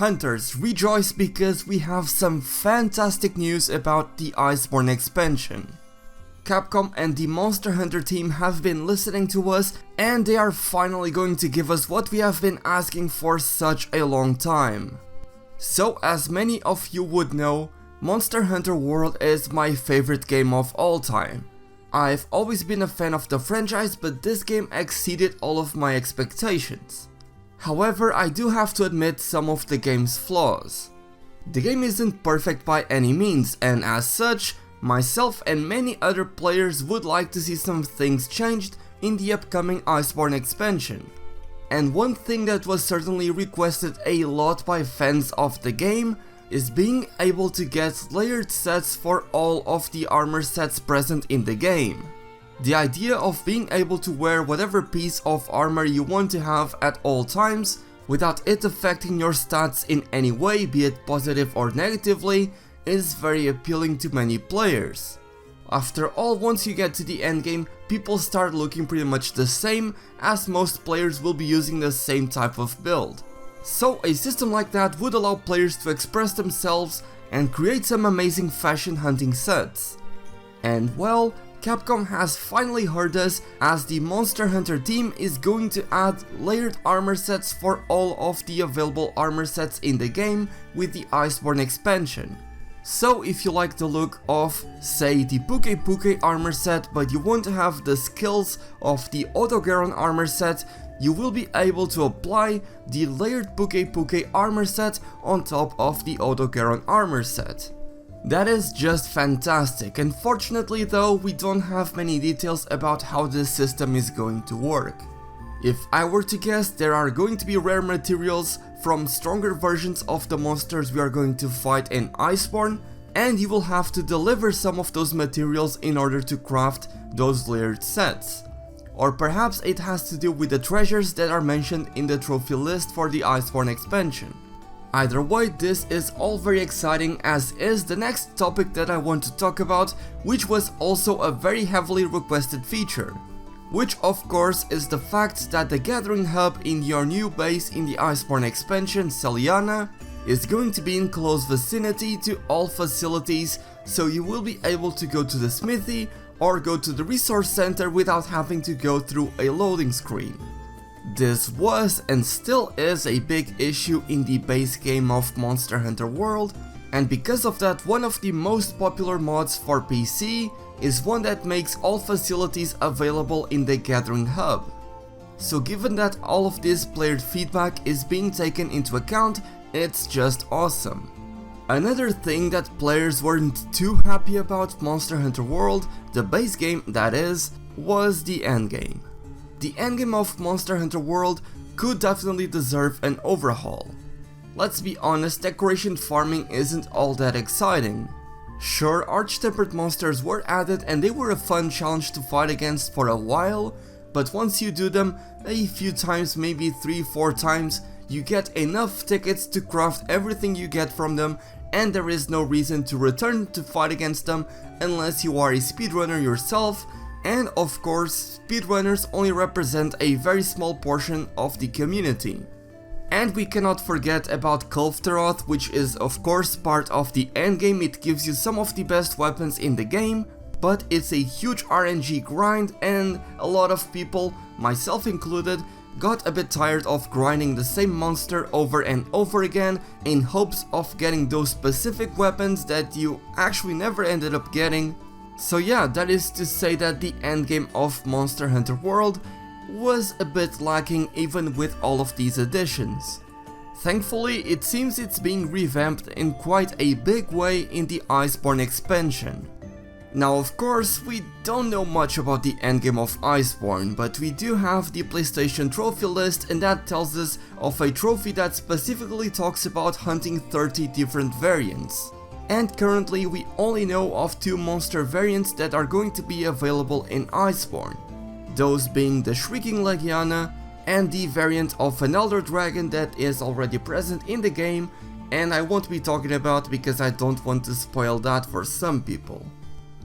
Hunters, rejoice because we have some fantastic news about the Iceborne expansion. Capcom and the Monster Hunter team have been listening to us and they are finally going to give us what we have been asking for such a long time. So as many of you would know, Monster Hunter World is my favorite game of all time. I've always been a fan of the franchise, but this game exceeded all of my expectations. However, I do have to admit some of the game's flaws. The game isn't perfect by any means, and as such, myself and many other players would like to see some things changed in the upcoming Iceborne expansion. And one thing that was certainly requested a lot by fans of the game is being able to get layered sets for all of the armor sets present in the game. The idea of being able to wear whatever piece of armor you want to have at all times without it affecting your stats in any way, be it positive or negatively, is very appealing to many players. After all, once you get to the endgame, people start looking pretty much the same, as most players will be using the same type of build. So a system like that would allow players to express themselves and create some amazing fashion hunting sets. And well, Capcom has finally heard us, as the Monster Hunter team is going to add layered armor sets for all of the available armor sets in the game with the Iceborne expansion. So if you like the look of, say, the Puke armor set, but you want to have the skills of the Odogaron armor set, you will be able to apply the layered Puke armor set on top of the Odogaron armor set. That is just fantastic. Unfortunately though, we don't have many details about how this system is going to work. If I were to guess, there are going to be rare materials from stronger versions of the monsters we are going to fight in Iceborne, and you will have to deliver some of those materials in order to craft those layered sets. Or perhaps it has to do with the treasures that are mentioned in the trophy list for the Iceborne expansion. Either way, this is all very exciting, as is the next topic that I want to talk about, which was also a very heavily requested feature. Which of course is the fact that the gathering hub in your new base in the Iceborne expansion, Celiana, is going to be in close vicinity to all facilities, so you will be able to go to the smithy or go to the resource center without having to go through a loading screen. This was and still is a big issue in the base game of Monster Hunter World, and because of that, one of the most popular mods for PC is one that makes all facilities available in the Gathering Hub. So given that all of this player feedback is being taken into account, it's just awesome. Another thing that players weren't too happy about Monster Hunter World, the base game that is, was the endgame. The endgame of Monster Hunter World could definitely deserve an overhaul. Let's be honest, decoration farming isn't all that exciting. Sure, arch-tempered monsters were added and they were a fun challenge to fight against for a while, but once you do them a few times, maybe 3-4 times, you get enough tickets to craft everything you get from them, and there is no reason to return to fight against them unless you are a speedrunner yourself. And of course, speedrunners only represent a very small portion of the community. And we cannot forget about Kulftaroth, which is of course part of the endgame. It gives you some of the best weapons in the game, but it's a huge RNG grind, and a lot of people, myself included, got a bit tired of grinding the same monster over and over again in hopes of getting those specific weapons that you actually never ended up getting. So yeah, that is to say that the endgame of Monster Hunter World was a bit lacking even with all of these additions. Thankfully, it seems it's being revamped in quite a big way in the Iceborne expansion. Now of course, we don't know much about the endgame of Iceborne, but we do have the PlayStation trophy list, and that tells us of a trophy that specifically talks about hunting 30 different variants. And currently we only know of 2 monster variants that are going to be available in Iceborne. Those being the Shrieking Legiana and the variant of an Elder Dragon that is already present in the game, and I won't be talking about because I don't want to spoil that for some people.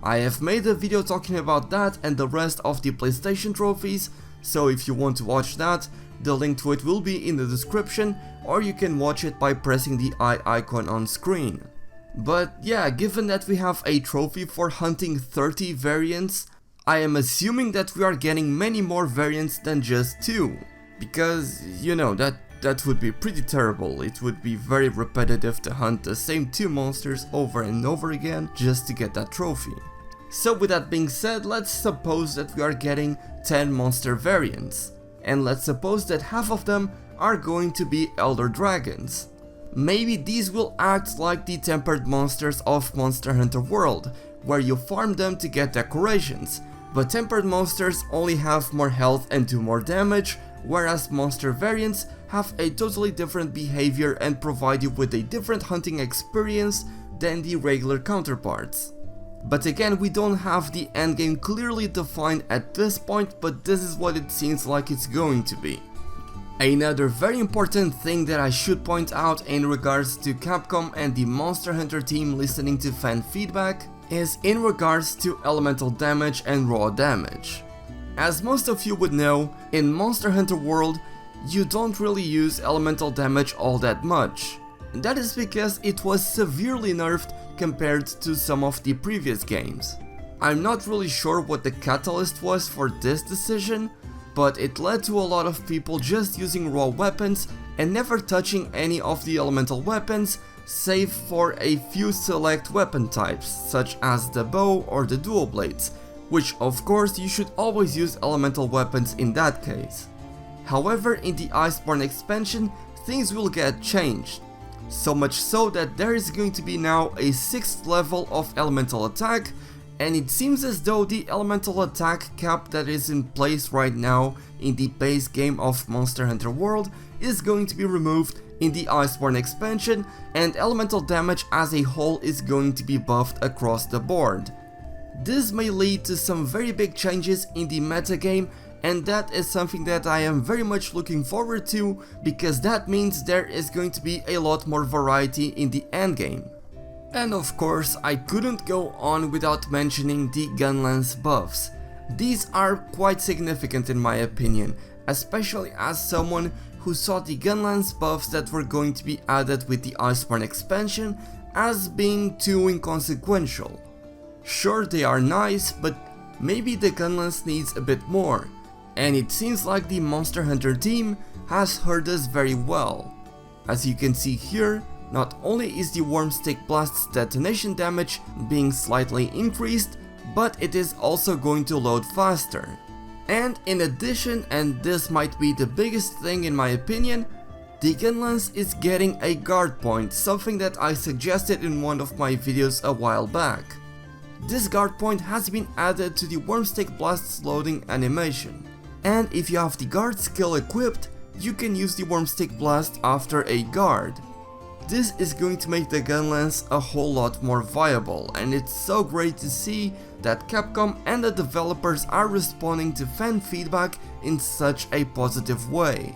I have made a video talking about that and the rest of the PlayStation trophies, so if you want to watch that, The link to it will be in the description, or you can watch it by pressing the eye icon on screen. But yeah, given that we have a trophy for hunting 30 variants, I am assuming that we are getting many more variants than just 2. Because, you know, that would be pretty terrible. It would be very repetitive to hunt the same 2 monsters over and over again just to get that trophy. So with that being said, let's suppose that we are getting 10 monster variants. And let's suppose that half of them are going to be Elder Dragons. Maybe these will act like the tempered monsters of Monster Hunter World, where you farm them to get decorations, but tempered monsters only have more health and do more damage, whereas monster variants have a totally different behavior and provide you with a different hunting experience than the regular counterparts. But again, we don't have the endgame clearly defined at this point, but this is what it seems like it's going to be. Another very important thing that I should point out in regards to Capcom and the Monster Hunter team listening to fan feedback is in regards to elemental damage and raw damage. As most of you would know, in Monster Hunter World, you don't really use elemental damage all that much. That is because it was severely nerfed compared to some of the previous games. I'm not really sure what the catalyst was for this decision, but it led to a lot of people just using raw weapons and never touching any of the elemental weapons, save for a few select weapon types, such as the bow or the dual blades, which of course you should always use elemental weapons in that case. However, in the Iceborne expansion, things will get changed. So much so that there is going to be now a 6th level of elemental attack, and it seems as though the elemental attack cap that is in place right now in the base game of Monster Hunter World is going to be removed in the Iceborne expansion, and elemental damage as a whole is going to be buffed across the board. This may lead to some very big changes in the metagame, and that is something that I am very much looking forward to, because that means there is going to be a lot more variety in the endgame. And of course, I couldn't go on without mentioning the gun lance buffs. These are quite significant in my opinion, especially as someone who saw the gun lance buffs that were going to be added with the Iceborne expansion as being too inconsequential. Sure, they are nice, but maybe the gun lance needs a bit more. And it seems like the Monster Hunter team has heard us very well. As you can see here, not only is the Wormstick Blast's detonation damage being slightly increased, but it is also going to load faster. And in addition, and this might be the biggest thing in my opinion, the gun lance is getting a guard point, something that I suggested in one of my videos a while back. This guard point has been added to the Wormstick Blast's loading animation. And if you have the guard skill equipped, you can use the Wormstick Blast after a guard. This is going to make the gun lance a whole lot more viable, and it's so great to see that Capcom and the developers are responding to fan feedback in such a positive way.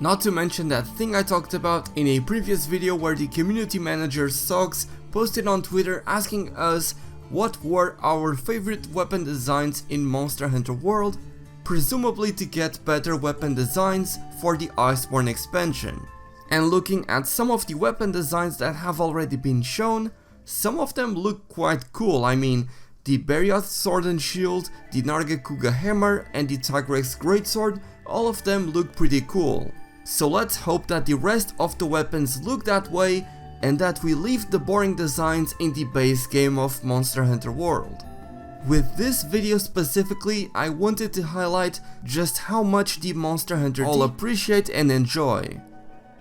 Not to mention that thing I talked about in a previous video where the community manager Sox posted on Twitter asking us what were our favorite weapon designs in Monster Hunter World, presumably to get better weapon designs for the Iceborne expansion. And looking at some of the weapon designs that have already been shown, some of them look quite cool. I mean, the Berioth Sword and Shield, the Nargacuga Hammer and the Tigrex Greatsword, all of them look pretty cool. So let's hope that the rest of the weapons look that way, and that we leave the boring designs in the base game of Monster Hunter World. With this video specifically, I wanted to highlight just how much the Monster Hunter all appreciate and enjoy.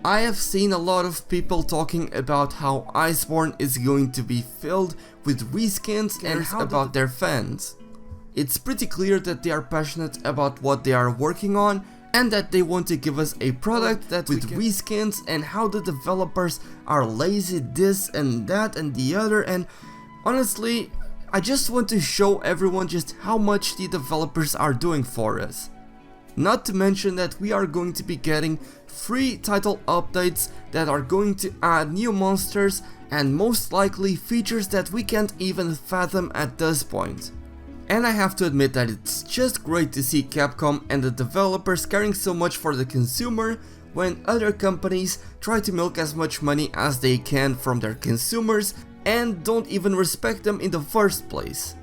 I have seen a lot of people talking about how Iceborne is going to be filled with reskins and about their fans. It's pretty clear that they are passionate about what they are working on, and that they want to give us a product that with reskins, and how the developers are lazy this and that and the other, and honestly, I just want to show everyone just how much the developers are doing for us. Not to mention that we are going to be getting free title updates that are going to add new monsters and most likely features that we can't even fathom at this point. And I have to admit that it's just great to see Capcom and the developers caring so much for the consumer when other companies try to milk as much money as they can from their consumers and don't even respect them in the first place.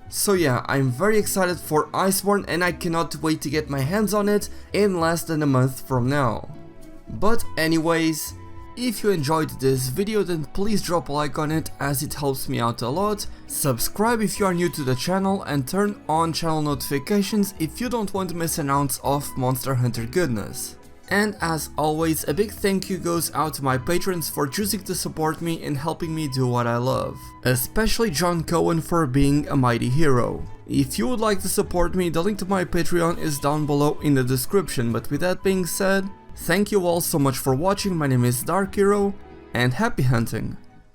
So yeah, I'm very excited for Iceborne and I cannot wait to get my hands on it in less than a month from now. But anyways, if you enjoyed this video then please drop a like on it as it helps me out a lot, subscribe if you are new to the channel and turn on channel notifications if you don't want to miss an ounce of Monster Hunter goodness. And as always, a big thank you goes out to my patrons for choosing to support me and helping me do what I love. Especially John Cohen for being a mighty hero. If you would like to support me, the link to my Patreon is down below in the description, but with that being said, thank you all so much for watching. My name is DarkHero and happy hunting.